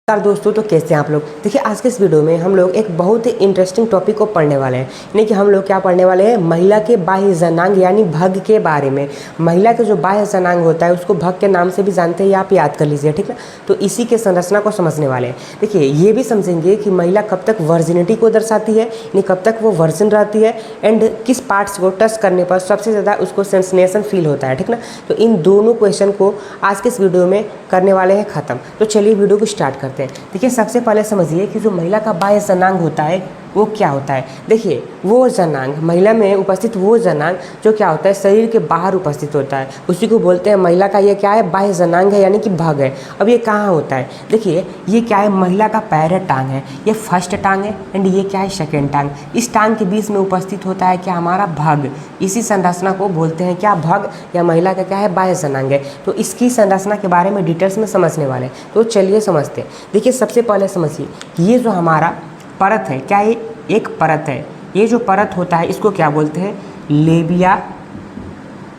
नमस्कार दोस्तों, तो कैसे हैं आप लोग। देखिए, आज के इस वीडियो में हम लोग एक बहुत ही इंटरेस्टिंग टॉपिक को पढ़ने वाले हैं। यानी कि हम लोग क्या पढ़ने वाले हैं, महिला के बाह्य जनांग यानी भग के बारे में। महिला के जो बाह्य जनांग होता है उसको भग के नाम से भी जानते हैं, ये आप याद कर लीजिए, ठीक ना। तो इसी के संरचना को समझने वाले हैं। देखिए, ये भी समझेंगे कि महिला कब तक वर्जिनिटी को दर्शाती है, यानी कब तक वो वर्जिन रहती है, एंड किस पार्ट्स को टच करने पर सबसे ज़्यादा उसको सेंसेशन फील होता है, ठीक ना। तो इन दोनों क्वेश्चन को आज के इस वीडियो में करने वाले हैं ख़त्म। तो चलिए वीडियो को स्टार्ट करते हैं। देखिए, सबसे पहले समझिए कि जो महिला का बाह्य जनांग होता है वो क्या होता है। देखिए, वो जनांग महिला में उपस्थित वो जनांग जो क्या होता है, शरीर के बाहर उपस्थित होता है, उसी को बोलते हैं महिला का ये क्या है, बाह्य जनांग है, यानी कि भग है। अब ये कहाँ होता है, देखिए ये क्या है, महिला का पैर है, टांग है, ये फर्स्ट टांग है, एंड ये क्या है, सेकेंड टांग। इस टांग के बीच में उपस्थित होता है क्या, हमारा भग। इसी संरचना को बोलते हैं क्या, भग, या महिला का क्या है, बाह्य जनांग है। तो इसकी संरचना के बारे में डिटेल्स में समझने वाले हैं। तो चलिए समझते हैं। देखिए, सबसे पहले समझिए कि ये जो हमारा परत है, क्या ये एक परत है। ये जो परत होता है इसको क्या बोलते हैं, लेबिया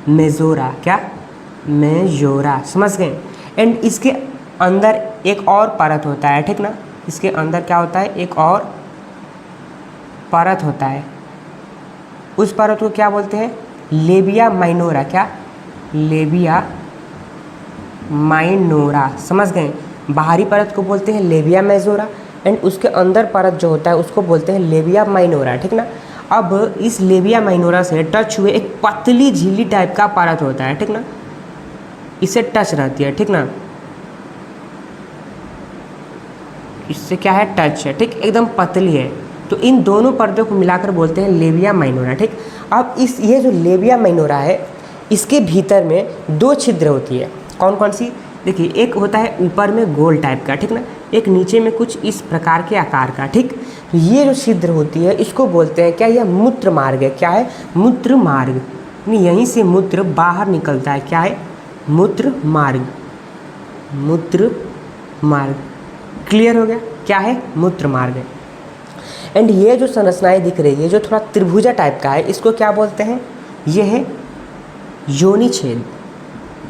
मेजोरा। क्या, मेजोरा, समझ गए। एंड इसके अंदर एक और परत होता है, ठीक ना। इसके अंदर क्या होता है, एक और परत होता है। उस परत को क्या बोलते हैं, लेबिया माइनोरा। क्या, लेबिया माइनोरा, समझ गए। बाहरी परत को बोलते हैं लेबिया मेजोरा, एंड उसके अंदर परत जो होता है उसको बोलते हैं लेबिया माइनोरा, ठीक ना। अब इस लेबिया माइनोरा से टच हुए एक पतली झिल्ली टाइप का परत होता है, ठीक ना। इससे टच रहती है, ठीक ना। इससे क्या है, टच है, ठीक, एकदम पतली है। तो इन दोनों परतों को मिलाकर बोलते हैं लेबिया माइनोरा, ठीक। अब ये जो लेबिया माइनोरा है, इसके भीतर में दो छिद्र होती है। कौन कौन सी, देखिए, एक होता है ऊपर में गोल टाइप का, ठीक ना, एक नीचे में कुछ इस प्रकार के आकार का, ठीक। तो ये जो छिद्र होती है इसको बोलते हैं क्या, यह मूत्र मार्ग है। क्या है, मूत्र मार्ग, यहीं से मूत्र बाहर निकलता है। क्या है, मूत्र मार्ग, मूत्र मार्ग। क्लियर हो गया, क्या है, मूत्र मार्ग है। एंड ये जो संरचनाएं दिख रही है जो थोड़ा त्रिभुजा टाइप का है, इसको क्या बोलते हैं, ये है योनि छेद।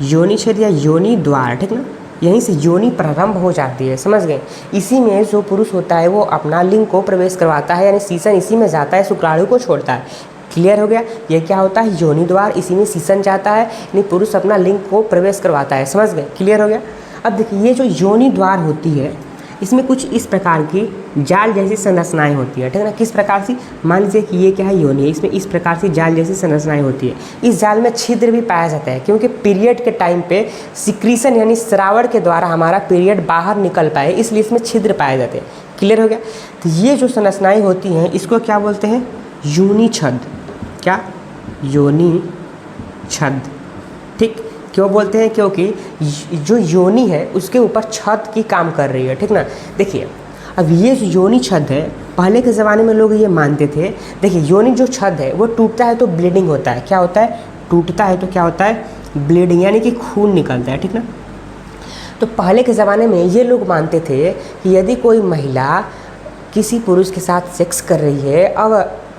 योनि छेद या योनि द्वार, ठीक ना। यहीं से योनि प्रारंभ हो जाती है, समझ गए। इसी में जो पुरुष होता है वो अपना लिंग को प्रवेश करवाता है, यानी सीसन इसी में जाता है, शुक्राणु को छोड़ता है। क्लियर हो गया, ये क्या होता है, योनि द्वार, इसी में सीसन जाता है, यानी पुरुष अपना लिंग को प्रवेश करवाता है, समझ गए। क्लियर हो गया। अब देखिए, ये जो योनि द्वार होती है इसमें कुछ इस प्रकार की जाल जैसी संरचनाएं होती है, ठीक है ना। किस प्रकार से, मान लीजिए कि ये क्या है, योनि है, इसमें इस प्रकार से जाल जैसी संरचनाएं होती है। इस जाल में छिद्र भी पाया जाता है, क्योंकि पीरियड के टाइम पे सिक्रीशन यानी स्रावण के द्वारा हमारा पीरियड बाहर निकल पाए, इसलिए इसमें छिद्र पाए जाते हैं। क्लियर हो गया। तो ये जो संरचनाएँ होती हैं इसको क्या बोलते हैं, योनि छद। क्या, योनि छद, ठीक। क्यों बोलते हैं, क्योंकि जो योनि है उसके ऊपर छत की काम कर रही है, ठीक ना। देखिए, अब ये जो योनि छद है, पहले के ज़माने में लोग ये मानते थे, देखिए योनि जो छद है वो टूटता है तो ब्लीडिंग होता है। क्या होता है, टूटता है तो क्या होता है, ब्लीडिंग, यानी कि खून निकलता है, ठीक ना। तो पहले के ज़माने में ये लोग मानते थे कि यदि कोई महिला किसी पुरुष के साथ सेक्स कर रही है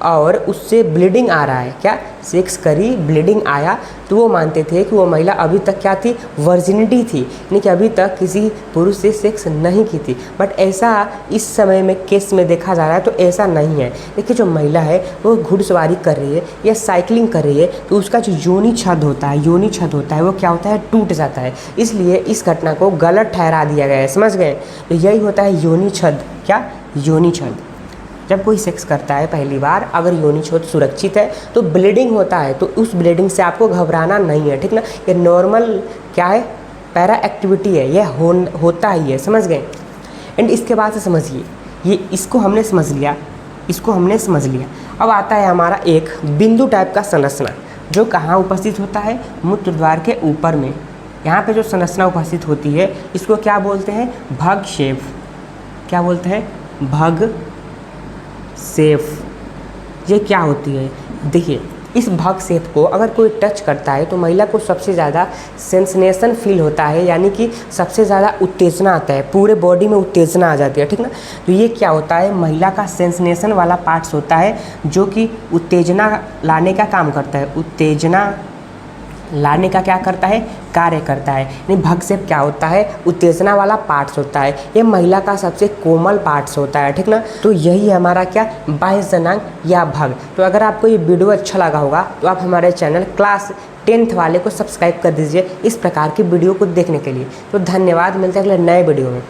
और उससे ब्लीडिंग आ रहा है, क्या, सेक्स करी, ब्लीडिंग आया, तो वो मानते थे कि वो महिला अभी तक क्या थी, वर्जिनिटी थी, यानी कि अभी तक किसी पुरुष से सेक्स नहीं की थी। बट ऐसा इस समय में केस में देखा जा रहा है तो ऐसा नहीं है। देखिए, जो महिला है वो घुड़सवारी कर रही है या साइकिलिंग कर रही है तो उसका जो योनि छद होता है, योनि छद होता है, वो क्या होता है, टूट जाता है। इसलिए इस घटना को गलत ठहरा दिया गया है, समझ गए। तो यही होता है योनि छद। क्या, योनि छद। जब कोई सेक्स करता है पहली बार, अगर योनि छेद सुरक्षित है तो ब्लीडिंग होता है, तो उस ब्लीडिंग से आपको घबराना नहीं है, ठीक ना। ये नॉर्मल क्या है, पैरा एक्टिविटी है, ये होता ही है, समझ गए। एंड इसके बाद से समझिए, ये इसको हमने समझ लिया, इसको हमने समझ लिया। अब आता है हमारा एक बिंदु टाइप का संरचना जो कहाँ उपस्थित होता है, मूत्र द्वार के ऊपर में। यहाँ पे जो संरचना उपस्थित होती है इसको क्या बोलते हैं, भग शेफ। क्या बोलते हैं, भग सेफ। ये क्या होती है, देखिए, इस भग सेफ को अगर कोई टच करता है तो महिला को सबसे ज़्यादा सेंसेशन फील होता है, यानी कि सबसे ज़्यादा उत्तेजना आता है, पूरे बॉडी में उत्तेजना आ जाती है, ठीक ना। तो ये क्या होता है, महिला का सेंसेशन वाला पार्ट्स होता है जो कि उत्तेजना लाने का काम करता है, उत्तेजना लाने का क्या करता है, कार्य करता है। यानी भगसेप क्या होता है, उत्तेजना वाला पार्ट्स होता है, ये महिला का सबसे कोमल पार्ट्स होता है, ठीक ना। तो यही हमारा क्या, बाह्य जनांग या भग। तो अगर आपको ये वीडियो अच्छा लगा होगा तो आप हमारे चैनल क्लास 10th वाले को सब्सक्राइब कर दीजिए इस प्रकार की वीडियो को देखने के लिए। तो धन्यवाद, मिलते हैं अगले नए वीडियो में।